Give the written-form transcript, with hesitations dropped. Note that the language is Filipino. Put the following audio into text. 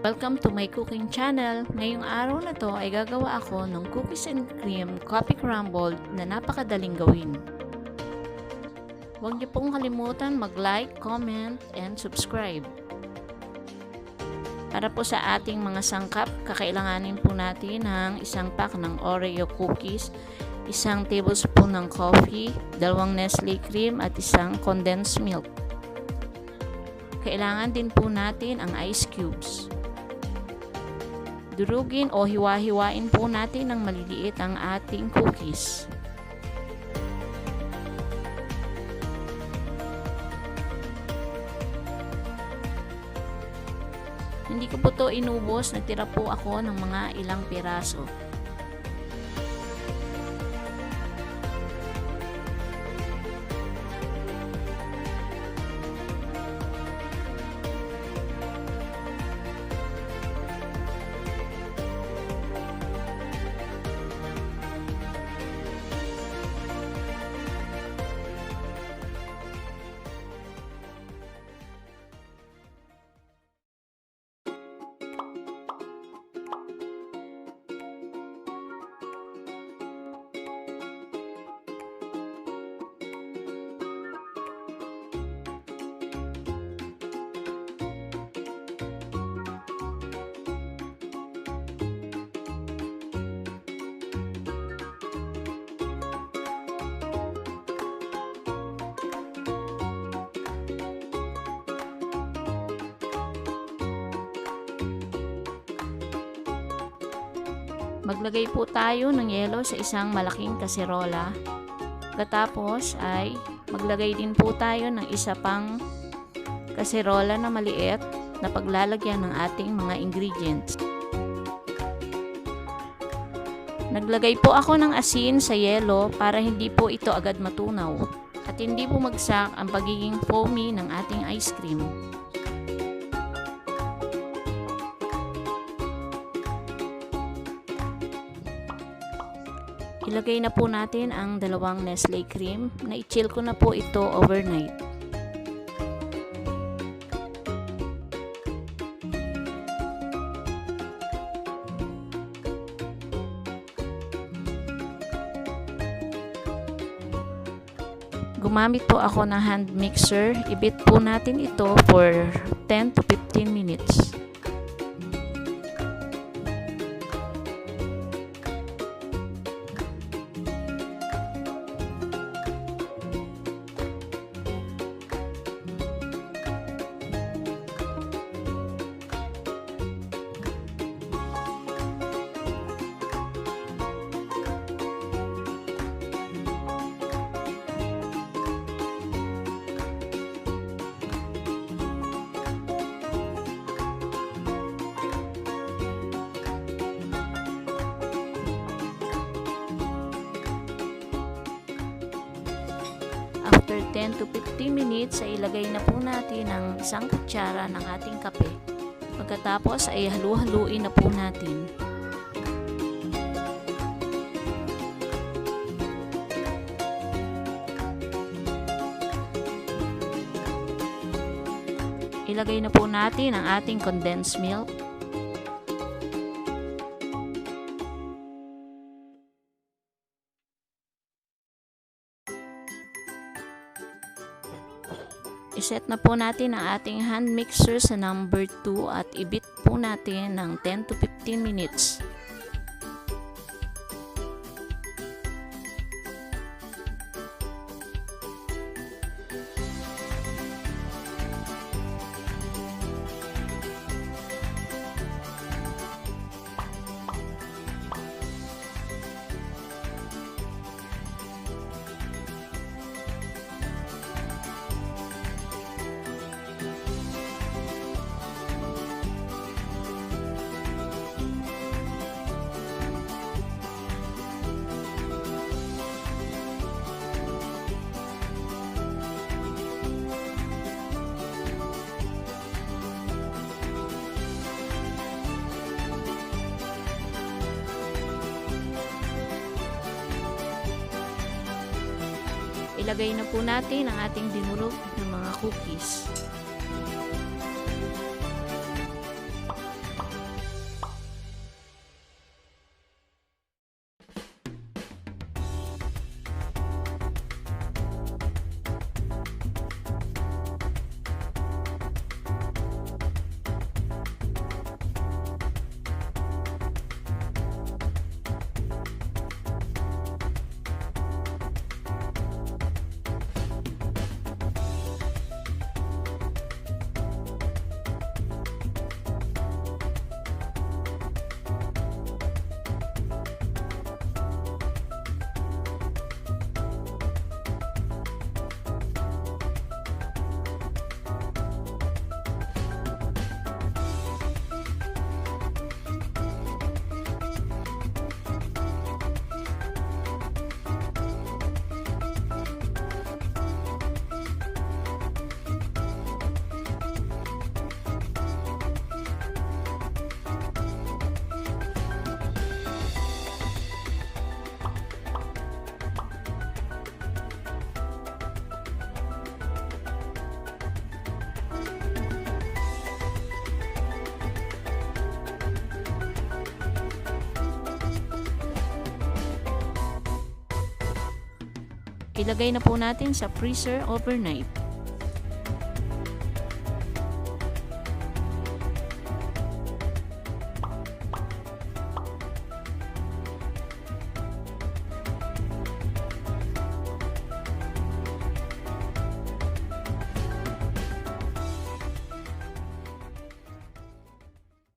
Welcome to my cooking channel. Ngayong araw na to ay gagawa ako ng cookies and cream coffee crumble na napakadaling gawin. Huwag niyo pong kalimutan mag-like, comment, and subscribe. Para po sa ating mga sangkap, kakailanganin po natin ng isang pack ng Oreo Cookies, isang tablespoon ng coffee, 2 Nestle cream at isang Condensed Milk. Kailangan din po natin ang ice cubes. Durugin o hiwa-hiwain po natin ng maliliit ang ating cookies. Hindi ko po ito inubos, nagtira po ako ng mga ilang piraso. Maglagay po tayo ng yelo sa isang malaking kaserola. Pagkatapos ay maglagay din po tayo ng isa pang kaserola na maliit na paglalagyan ng ating mga ingredients. Naglagay po ako ng asin sa yelo para hindi po ito agad matunaw at hindi bumagsak ang pagiging foamy ng ating ice cream. Ilagay na po natin ang 2 Nestle cream na i-chill ko na po ito overnight. Gumamit po ako ng hand mixer. I-beat po natin ito for 10 to 15 minutes. After 10 to 15 minutes, ay ilagay na po natin ang isang kutsara ng ating kape. Pagkatapos ay halu-haluin na po natin. Ilagay na po natin ang ating condensed milk. I-set na po natin ang ating hand mixer sa number 2 at i-beat po natin ng 10 to 15 minutes. Ilagay na po natin ang ating dinurog na mga cookies. ilagay na po natin sa freezer overnight.